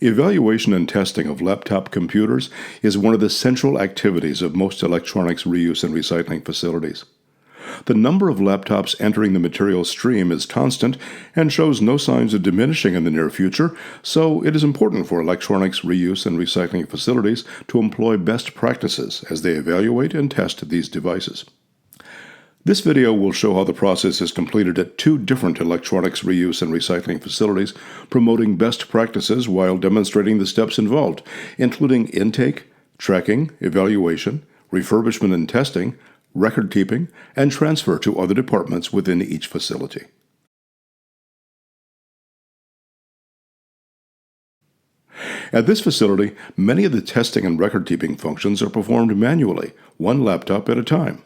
Evaluation and testing of laptop computers is one of the central activities of most electronics reuse and recycling facilities. The number of laptops entering the materials stream is constant and shows no signs of diminishing in the near future, so it is important for electronics reuse and recycling facilities to employ best practices as they evaluate and test these devices. This video will show how the process is completed at two different electronics reuse and recycling facilities, promoting best practices while demonstrating the steps involved, including intake, tracking, evaluation, refurbishment and testing, record keeping, and transfer to other departments within each facility. At this facility, many of the testing and record keeping functions are performed manually, one laptop at a time.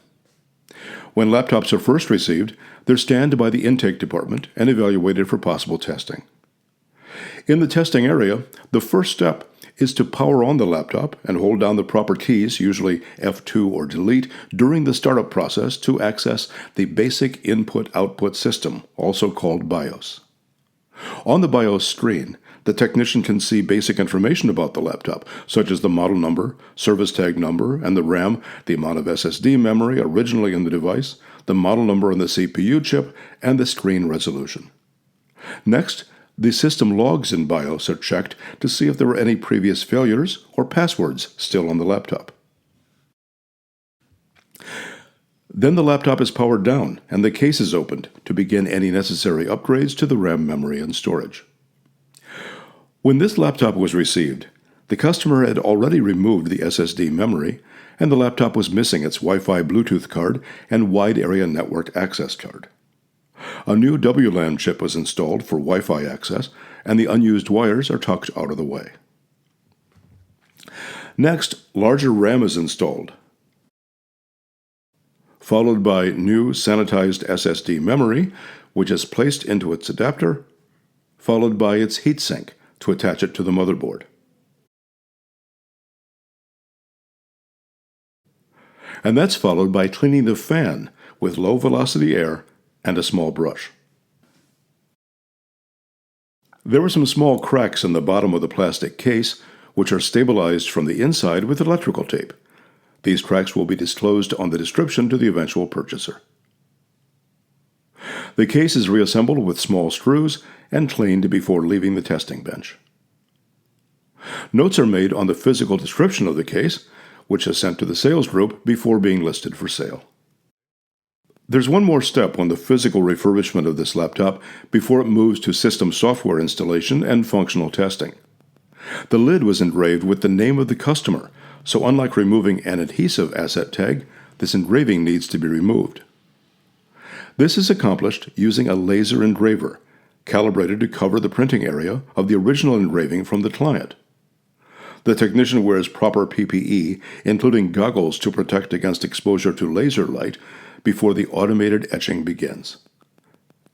When laptops are first received, they're scanned by the intake department and evaluated for possible testing. In the testing area, the first step is to power on the laptop and hold down the proper keys, usually F2 or delete, during the startup process to access the basic input-output system, also called BIOS. On the BIOS screen, the technician can see basic information about the laptop, such as the model number, service tag number, and the RAM, the amount of SSD memory originally in the device, the model number on the CPU chip, and the screen resolution. Next, the system logs in BIOS are checked to see if there were any previous failures or passwords still on the laptop. Then the laptop is powered down and the case is opened to begin any necessary upgrades to the RAM memory and storage. When this laptop was received, the customer had already removed the SSD memory, and the laptop was missing its Wi-Fi Bluetooth card and wide area network access card. A new WLAN chip was installed for Wi-Fi access, and the unused wires are tucked out of the way. Next, larger RAM is installed, followed by new sanitized SSD memory, which is placed into its adapter, followed by its heatsink to attach it to the motherboard. And that's followed by cleaning the fan with low-velocity air and a small brush. There were some small cracks in the bottom of the plastic case, which are stabilized from the inside with electrical tape. These cracks will be disclosed on the description to the eventual purchaser. The case is reassembled with small screws and cleaned before leaving the testing bench. Notes are made on the physical description of the case, which is sent to the sales group before being listed for sale. There's one more step on the physical refurbishment of this laptop before it moves to system software installation and functional testing. The lid was engraved with the name of the customer, so unlike removing an adhesive asset tag, this engraving needs to be removed. This is accomplished using a laser engraver, calibrated to cover the printing area of the original engraving from the client. The technician wears proper PPE, including goggles to protect against exposure to laser light, before the automated etching begins.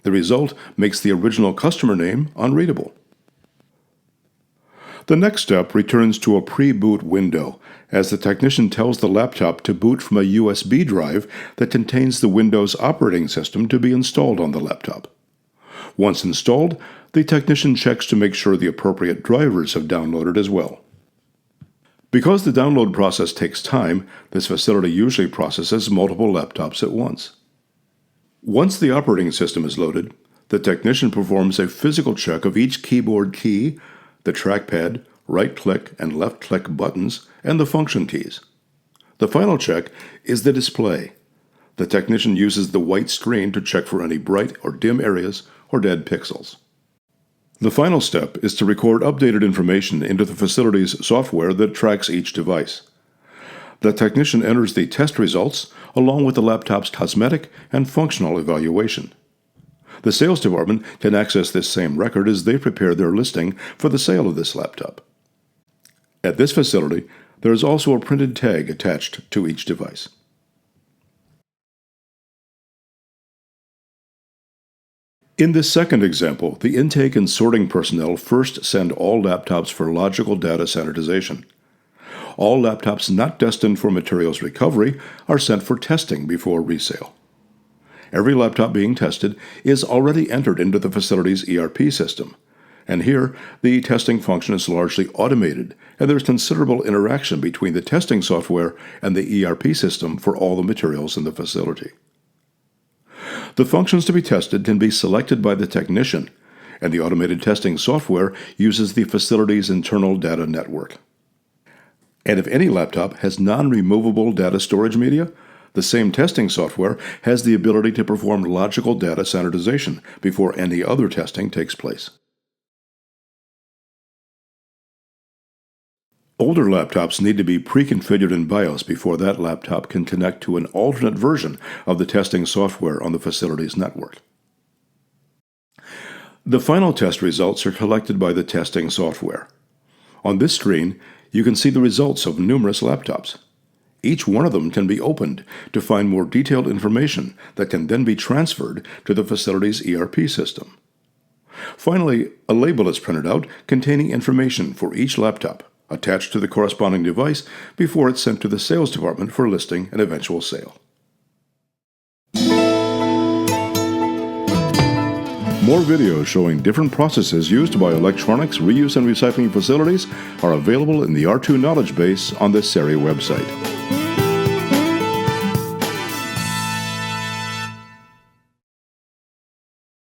The result makes the original customer name unreadable. The next step returns to a pre-boot window, as the technician tells the laptop to boot from a USB drive that contains the Windows operating system to be installed on the laptop. Once installed, the technician checks to make sure the appropriate drivers have downloaded as well. Because the download process takes time, this facility usually processes multiple laptops at once. Once the operating system is loaded, the technician performs a physical check of each keyboard key, the trackpad, right-click and left-click buttons, and the function keys. The final check is the display. The technician uses the white screen to check for any bright or dim areas or dead pixels. The final step is to record updated information into the facility's software that tracks each device. The technician enters the test results along with the laptop's cosmetic and functional evaluation. The sales department can access this same record as they prepare their listing for the sale of this laptop. At this facility, there is also a printed tag attached to each device. In this second example, the intake and sorting personnel first send all laptops for logical data sanitization. All laptops not destined for materials recovery are sent for testing before resale. Every laptop being tested is already entered into the facility's ERP system, And here, the testing function is largely automated, and there's considerable interaction between the testing software and the ERP system for all the materials in the facility. The functions to be tested can be selected by the technician, and the automated testing software uses the facility's internal data network. And if any laptop has non-removable data storage media, the same testing software has the ability to perform logical data sanitization before any other testing takes place. Older laptops need to be pre-configured in BIOS before that laptop can connect to an alternate version of the testing software on the facility's network. The final test results are collected by the testing software. On this screen, you can see the results of numerous laptops. Each one of them can be opened to find more detailed information that can then be transferred to the facility's ERP system. Finally, a label is printed out containing information for each laptop, attached to the corresponding device before it's sent to the sales department for listing and eventual sale. More videos showing different processes used by electronics reuse and recycling facilities are available in the R2 knowledge base on the SERI website.